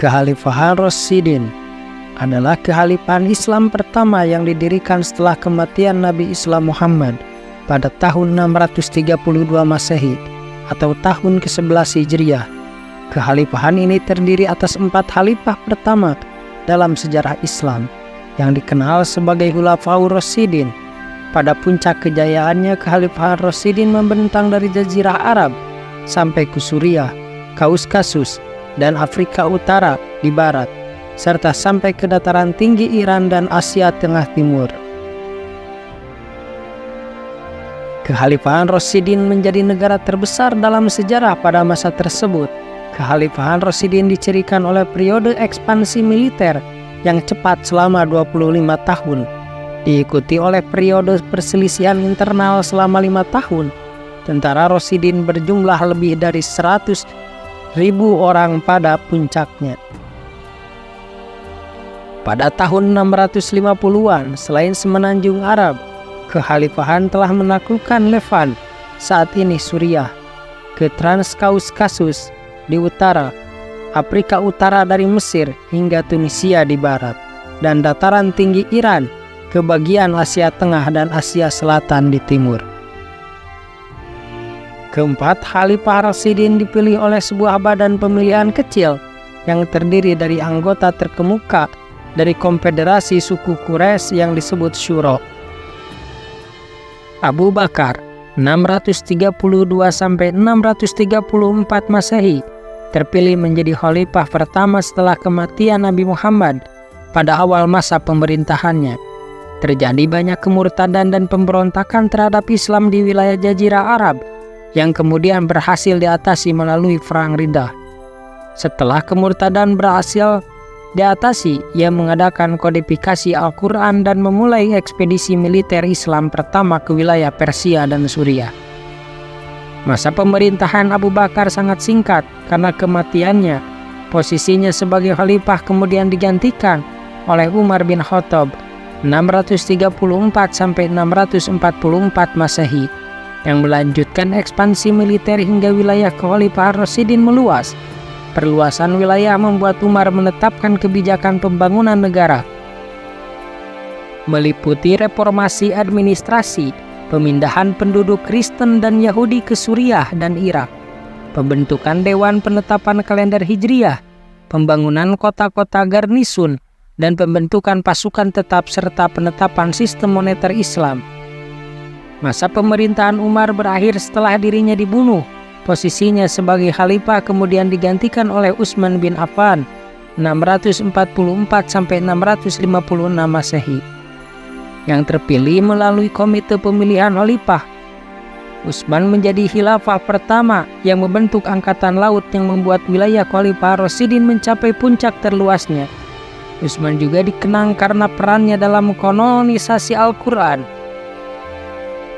Kekhalifahan Rasyidin adalah kekhalifahan Islam pertama yang didirikan setelah kematian Nabi Islam Muhammad pada tahun 632 Masehi atau tahun ke-11 Hijriah. Kekhalifahan ini terdiri atas 4 khalifah pertama dalam sejarah Islam yang dikenal sebagai Khulafaur Rasyidin. Pada puncak kejayaannya, Kekhalifahan Rasyidin membentang dari Jazirah Arab sampai ke Suriah, Kaukasus, dan Afrika Utara di barat, serta sampai ke dataran tinggi Iran dan Asia Tengah Timur. Kekhalifahan Rasyidin menjadi negara terbesar dalam sejarah pada masa tersebut. Kekhalifahan Rasyidin dicirikan oleh periode ekspansi militer yang cepat selama 25 tahun, diikuti oleh periode perselisihan internal selama 5 tahun. Tentara Rasyidin berjumlah lebih dari 100.000 orang pada puncaknya. Pada tahun 650-an, selain semenanjung Arab, kekhalifahan telah menaklukkan Levant, saat ini Suriah, ke Transkaukasus di utara, Afrika Utara dari Mesir hingga Tunisia di barat, dan dataran tinggi Iran ke bagian Asia Tengah dan Asia Selatan di timur. Keempat Khalifah Rasyidin dipilih oleh sebuah badan pemilihan kecil yang terdiri dari anggota terkemuka dari konfederasi suku Quraisy yang disebut Syuro. Abu Bakar 632 sampai 634 Masehi terpilih menjadi khalifah pertama setelah kematian Nabi Muhammad. Pada awal masa pemerintahannya, terjadi banyak kemurtadan dan pemberontakan terhadap Islam di wilayah Jazirah Arab yang kemudian berhasil diatasi melalui Perang Riddah. Setelah kemurtadan berhasil diatasi, ia mengadakan kodifikasi Al-Quran dan memulai ekspedisi militer Islam pertama ke wilayah Persia dan Suriah. Masa pemerintahan Abu Bakar sangat singkat karena kematiannya. Posisinya sebagai khalifah kemudian digantikan oleh Umar bin Khattab 634 sampai 644 Masehi, yang melanjutkan ekspansi militer hingga wilayah Kekhalifahan Rasyidin meluas. Perluasan wilayah membuat Umar menetapkan kebijakan pembangunan negara, meliputi reformasi administrasi, pemindahan penduduk Kristen dan Yahudi ke Suriah dan Irak, pembentukan Dewan Penetapan Kalender Hijriah, pembangunan kota-kota garnisun, dan pembentukan pasukan tetap serta penetapan sistem moneter Islam. Masa pemerintahan Umar berakhir setelah dirinya dibunuh. Posisinya sebagai khalifah kemudian digantikan oleh Utsman bin Affan 644 sampai 656 Masehi, yang terpilih melalui komite pemilihan khalifah. Utsman menjadi khilafah pertama yang membentuk angkatan laut yang membuat wilayah Khalifah Rasyidin mencapai puncak terluasnya. Utsman juga dikenang karena perannya dalam kanonisasi Al-Quran.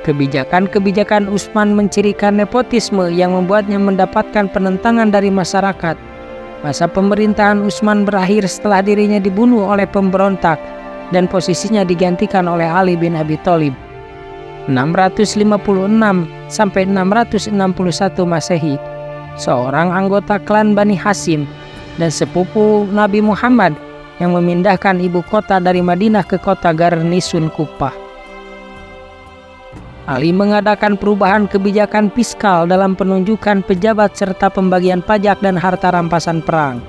Kebijakan-kebijakan Utsman mencirikan nepotisme yang membuatnya mendapatkan penentangan dari masyarakat. Masa pemerintahan Utsman berakhir setelah dirinya dibunuh oleh pemberontak dan posisinya digantikan oleh Ali bin Abi Thalib 656 sampai 661 Masehi, seorang anggota klan Bani Hashim dan sepupu Nabi Muhammad yang memindahkan ibu kota dari Madinah ke kota garnisun Kufah. Ali mengadakan perubahan kebijakan fiskal dalam penunjukan pejabat serta pembagian pajak dan harta rampasan perang.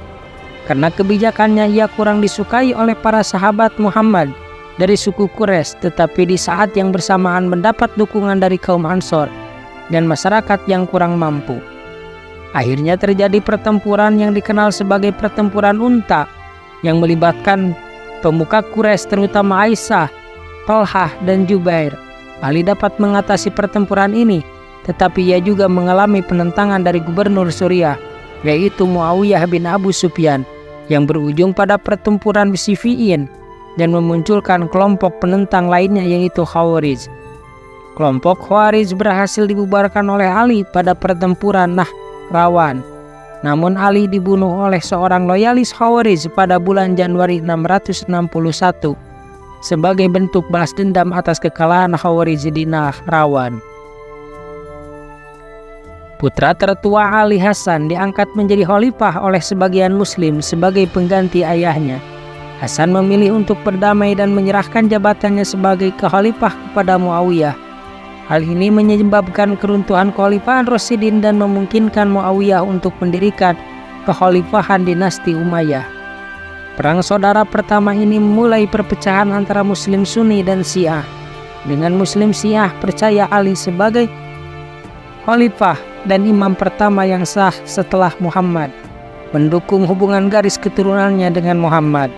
Karena kebijakannya ia kurang disukai oleh para sahabat Muhammad dari suku Quraisy, tetapi di saat yang bersamaan mendapat dukungan dari kaum Ansor dan masyarakat yang kurang mampu. Akhirnya terjadi pertempuran yang dikenal sebagai pertempuran Unta yang melibatkan pemuka Quraisy terutama Aisyah, Thalhah, dan Jubair. Ali dapat mengatasi pertempuran ini, tetapi ia juga mengalami penentangan dari gubernur Suriah, yaitu Muawiyah bin Abu Sufyan, yang berujung pada pertempuran Siffin dan memunculkan kelompok penentang lainnya yaitu Khawarij. Kelompok Khawarij berhasil dibubarkan oleh Ali pada pertempuran Nahrawan. Namun Ali dibunuh oleh seorang loyalis Khawarij pada bulan Januari 661 sebagai bentuk balas dendam atas kekalahan Khawarij di Nahrawan. Putra tertua Ali Hasan diangkat menjadi khalifah oleh sebagian muslim sebagai pengganti ayahnya. Hasan memilih untuk berdamai dan menyerahkan jabatannya sebagai khalifah kepada Muawiyah. Hal ini menyebabkan keruntuhan Kekhalifahan Rasyidin dan memungkinkan Muawiyah untuk mendirikan kekhalifahan dinasti Umayyah. Perang saudara pertama ini memulai perpecahan antara Muslim Sunni dan Syiah. Dengan Muslim Syiah percaya Ali sebagai khalifah dan imam pertama yang sah setelah Muhammad, mendukung hubungan garis keturunannya dengan Muhammad.